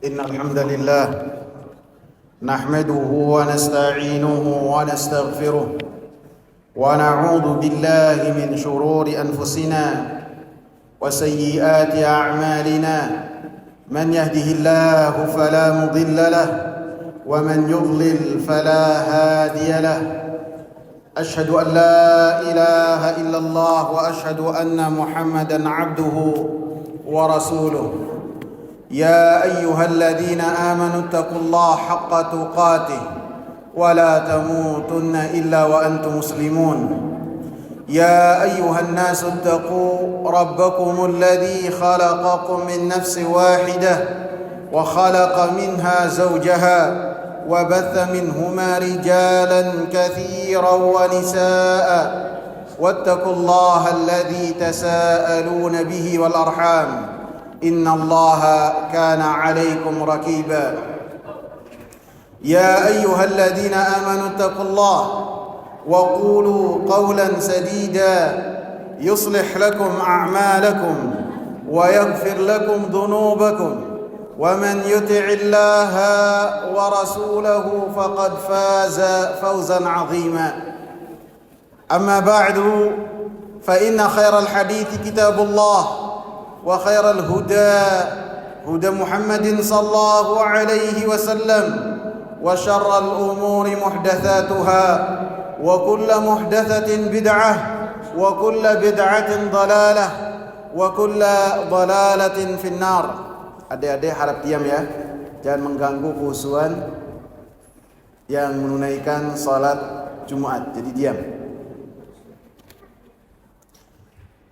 إن الحمد لله نحمده ونستعينه ونستغفره ونعوذ بالله من شرور أنفسنا وسيئات أعمالنا. من يهده الله فلا مضل له ومن يضلل فلا هادي له. أشهد أن لا إله إلا الله وأشهد أن محمدا عبده ورسوله. يا أيها الذين آمنوا اتقوا الله حق تقاته ولا تموتن إلا وأنتم مسلمون. يا أيها الناس اتقوا ربكم الذي خلقكم من نفس واحدة وخلق منها زوجها وبث منهما رجالا كثيرا ونساء واتقوا الله الذي تساءلون به والأرحام إن الله كان عليكم رقيبا. يا أيها الذين آمنوا اتقوا الله وقولوا قولا سديدا يصلح لكم أعمالكم ويغفر لكم ذنوبكم ومن يطع الله ورسوله فقد فاز فوزا عظيما. أما بعد فإن خير الحديث كتاب الله وخير الهدى هدى محمد صلى الله عليه وسلم وشر الأمور محدثاتها وكل محدثة بدعة وكل بدعة ضلالة وكل ضلالة في النار. Adik-adik harap diam ya, jangan mengganggu kehusuan yang menunaikan salat Jumat. Jadi diam.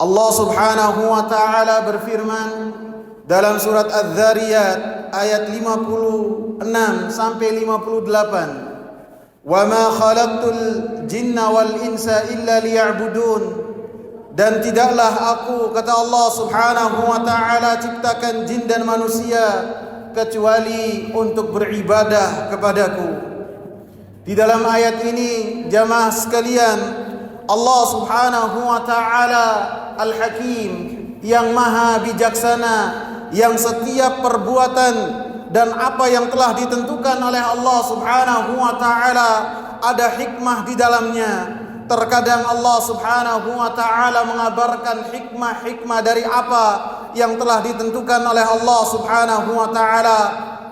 Allah Subhanahu wa taala berfirman dalam surat Az-Zariyat ayat 56 sampai 58. Wa ma khalaqtul jinna wal insa illa liya'budun. Dan tidaklah aku, kata Allah Subhanahu wa taala, ciptakan jin dan manusia kecuali untuk beribadah kepadaku. Di dalam ayat ini jamaah sekalian, Allah Subhanahu wa taala Al-Hakim, yang maha bijaksana, yang setiap perbuatan dan apa yang telah ditentukan oleh Allah Subhanahu wa taala ada hikmah di dalamnya. Terkadang Allah Subhanahu wa taala mengabarkan hikmah-hikmah dari apa yang telah ditentukan oleh Allah Subhanahu wa taala.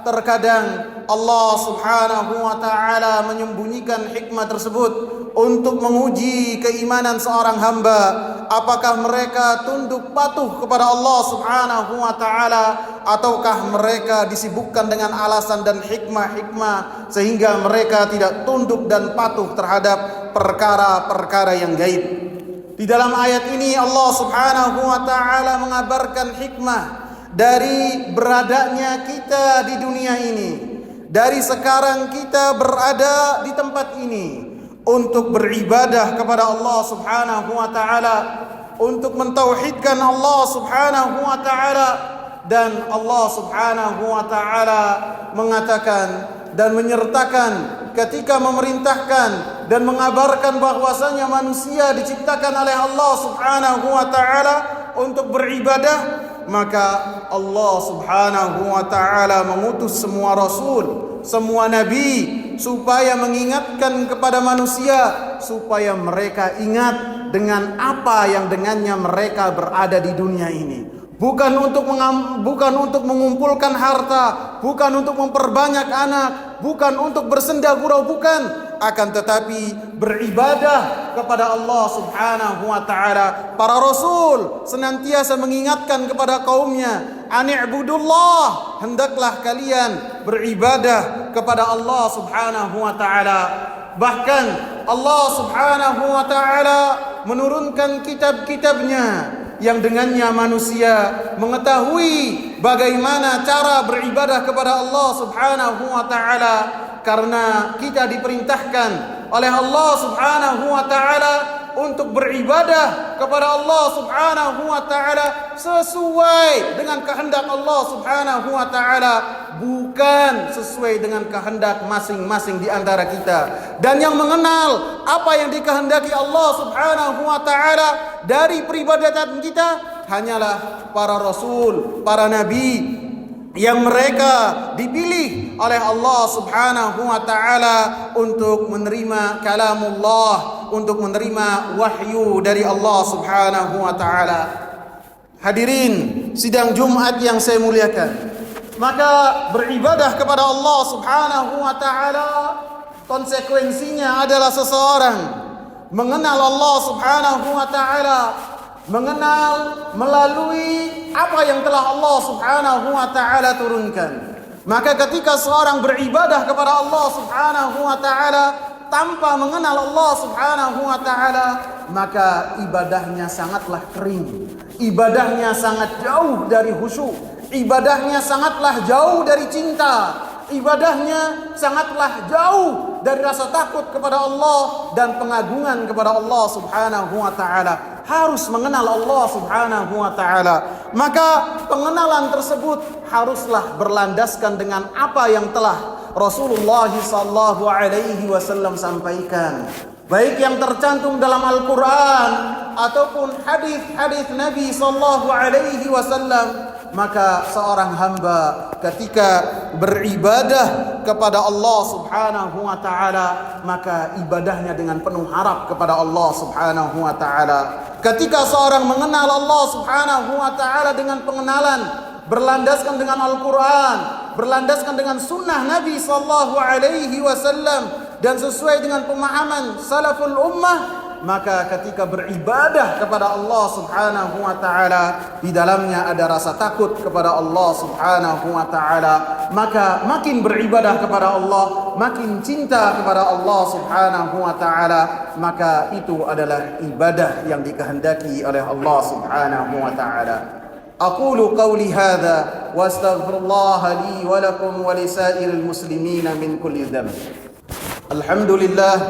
Terkadang Allah Subhanahu wa taala menyembunyikan hikmah tersebut untuk menguji keimanan seorang hamba, apakah mereka tunduk patuh kepada Allah Subhanahu wa taala ataukah mereka disibukkan dengan alasan dan hikmah-hikmah sehingga mereka tidak tunduk dan patuh terhadap perkara-perkara yang gaib. Di dalam ayat ini Allah Subhanahu wa taala mengabarkan hikmah dari beradanya kita di dunia ini, dari sekarang kita berada di tempat ini untuk beribadah kepada Allah Subhanahu wa taala, untuk mentauhidkan Allah Subhanahu wa taala. Dan Allah Subhanahu wa taala mengatakan dan menyertakan ketika memerintahkan dan mengabarkan bahwasanya manusia diciptakan oleh Allah Subhanahu wa taala untuk beribadah, maka Allah Subhanahu wa taala mengutus semua rasul, semua nabi supaya mengingatkan kepada manusia supaya mereka ingat dengan apa yang dengannya mereka berada di dunia ini. Bukan untuk mengumpulkan harta, bukan untuk memperbanyak anak, bukan untuk bersenda gurau, bukan, akan tetapi beribadah kepada Allah Subhanahu wa taala. Para rasul senantiasa mengingatkan kepada kaumnya, "Ani'budullah", hendaklah kalian beribadah kepada Allah Subhanahu wa taala. Bahkan Allah Subhanahu wa taala menurunkan kitab-kitabnya yang dengannya manusia mengetahui bagaimana cara beribadah kepada Allah Subhanahu wa taala, karena kita diperintahkan oleh Allah Subhanahu wa taala untuk beribadah kepada Allah Subhanahu wa taala sesuai dengan kehendak Allah Subhanahu wa taala, bukan sesuai dengan kehendak masing-masing di antara kita. Dan yang mengenal apa yang dikehendaki Allah Subhanahu wa taala dari peribadatan kita hanyalah para rasul, para nabi, yang mereka dipilih oleh Allah Subhanahu wa taala untuk menerima kalamullah, untuk menerima wahyu dari Allah Subhanahu wa taala. Hadirin sidang Jumat yang saya muliakan, maka beribadah kepada Allah Subhanahu wa taala konsekuensinya adalah seseorang mengenal Allah Subhanahu wa taala, mengenal melalui apa yang telah Allah Subhanahu wa taala turunkan. Maka ketika seorang beribadah kepada Allah Subhanahu wa taala tanpa mengenal Allah Subhanahu wa taala, maka ibadahnya sangatlah kering. Ibadahnya sangat jauh dari khusyuk. Ibadahnya sangatlah jauh dari cinta. Ibadahnya sangatlah jauh dari rasa takut kepada Allah dan pengagungan kepada Allah Subhanahu wa taala. Harus mengenal Allah Subhanahu wa taala. Maka pengenalan tersebut haruslah berlandaskan dengan apa yang telah Rasulullah sallallahu alaihi wasallam sampaikan, baik yang tercantum dalam Al-Qur'an ataupun hadis-hadis Nabi sallallahu alaihi wasallam. Maka seorang hamba ketika beribadah kepada Allah Subhanahu wa taala, maka ibadahnya dengan penuh harap kepada Allah Subhanahu wa taala. Ketika seorang mengenal Allah Subhanahu wa taala dengan pengenalan berlandaskan dengan Al-Qur'an, berlandaskan dengan sunnah Nabi sallallahu alaihi wasallam dan sesuai dengan pemahaman salaful ummah, maka ketika beribadah kepada Allah Subhanahu wa taala di dalamnya ada rasa takut kepada Allah Subhanahu wa taala, maka makin beribadah kepada Allah, makin cinta kepada Allah Subhanahu wa taala, maka itu adalah ibadah yang dikehendaki oleh Allah Subhanahu wa taala. Aqulu qawli hadza wa astaghfirullah li wa lakum wa lisairil muslimin min kulli dhanb. Alhamdulillah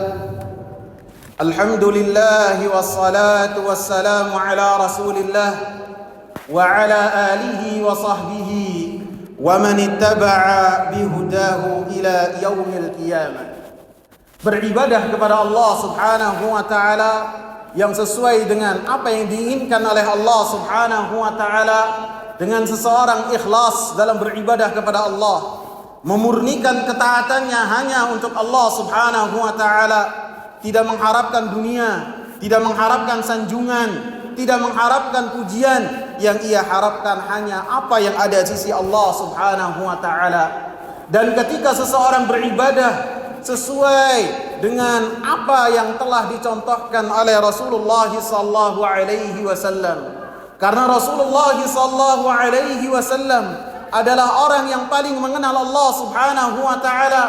wassalatu wassalamu ala Rasulillah wa ala alihi wa sahbihi wa man ittaba'a bihudahu ila yaumil qiyamah. Beribadah kepada Allah Subhanahu wa taala yang sesuai dengan apa yang diinginkan oleh Allah Subhanahu wa taala, dengan seseorang ikhlas dalam beribadah kepada Allah, memurnikan ketaatannya hanya untuk Allah Subhanahu wa taala, tidak mengharapkan dunia, tidak mengharapkan sanjungan, tidak mengharapkan pujian. Yang ia harapkan hanya apa yang ada di sisi Allah Subhanahu wa taala. Dan ketika seseorang beribadah sesuai dengan apa yang telah dicontohkan oleh Rasulullah sallallahu alaihi wasallam, karena Rasulullah sallallahu alaihi wasallam adalah orang yang paling mengenal Allah Subhanahu wa taala,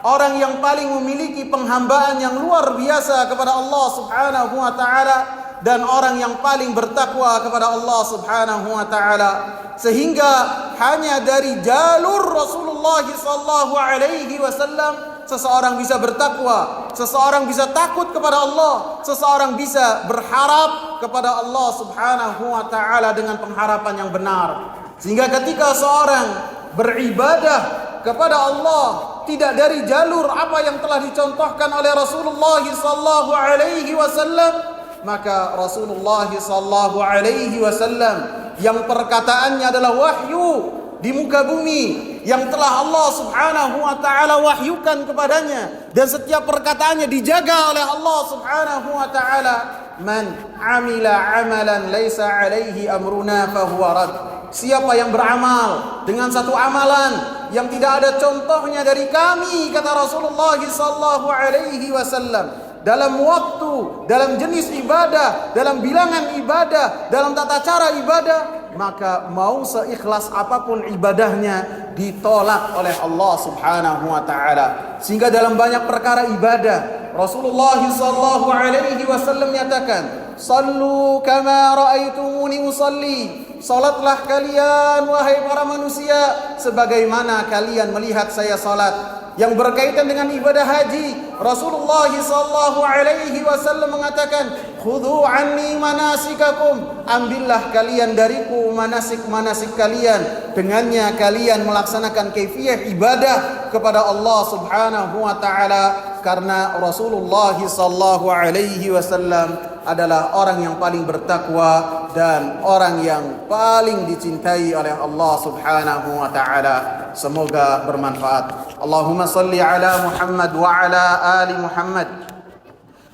orang yang paling memiliki penghambaan yang luar biasa kepada Allah Subhanahu wa taala, dan orang yang paling bertakwa kepada Allah Subhanahu wa taala. Sehingga hanya dari jalur Rasulullah sallallahu alaihi wasallam seseorang bisa bertakwa, seseorang bisa takut kepada Allah, seseorang bisa berharap kepada Allah Subhanahu wa taala dengan pengharapan yang benar. Sehingga ketika seorang beribadah kepada Allah tidak dari jalur apa yang telah dicontohkan oleh Rasulullah sallallahu alaihi wasallam, maka Rasulullah sallallahu alaihi wasallam yang perkataannya adalah wahyu di muka bumi, yang telah Allah Subhanahu wa taala wahyukan kepadanya, dan setiap perkataannya dijaga oleh Allah Subhanahu wa taala. Man amila amalan laisa alaihi amruna fahuwa rad. Siapa yang beramal dengan satu amalan yang tidak ada contohnya dari kami, kata Rasulullah sallallahu alaihi wasallam, dalam waktu, dalam jenis ibadah, dalam bilangan ibadah, dalam tata cara ibadah, maka mau seikhlas apapun ibadahnya ditolak oleh Allah Subhanahu wa taala. Sehingga dalam banyak perkara ibadah Rasulullah sallallahu alaihi wasallam menyatakan, "Sallu kama raaitumuni usalli." Salatlah kalian wahai para manusia sebagaimana kalian melihat saya salat. Yang berkaitan dengan ibadah haji, Rasulullah sallallahu alaihi wasallam mengatakan, "Khudhu anni manasikakum." Ambillah kalian dariku manasik-manasik kalian. Dengannya kalian melaksanakan kaifiyah ibadah kepada Allah Subhanahu wa taala, karena Rasulullah sallallahu alaihi wasallam adalah orang yang paling bertakwa, dan orang yang paling dicintai oleh Allah Subhanahu wa taala. Semoga bermanfaat. Allahumma salli ala Muhammad wa ala ali Muhammad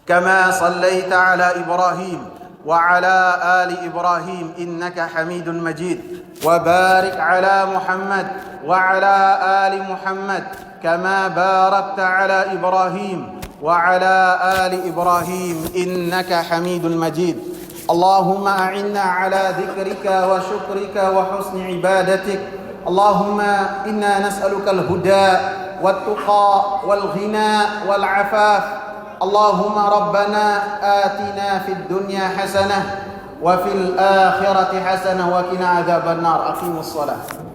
kama sallaita ala Ibrahim wa ala ali Ibrahim innaka Hamidun Majid. Wa barik ala Muhammad wa ala ali Muhammad kama barakta ala Ibrahim wa ala ali Ibrahim innaka Hamidun Majid. Allahumma a'inna ala dhikrika wa syukrika wa husni ibadatik. Allahumma inna nas'aluka al-huda wat-tuqa wal-ghina wal-'afaf. Allahumma rabbana atina fid dunya hasanah wa fil akhirati hasanah wa qina adzabannar. Aqimus shalah.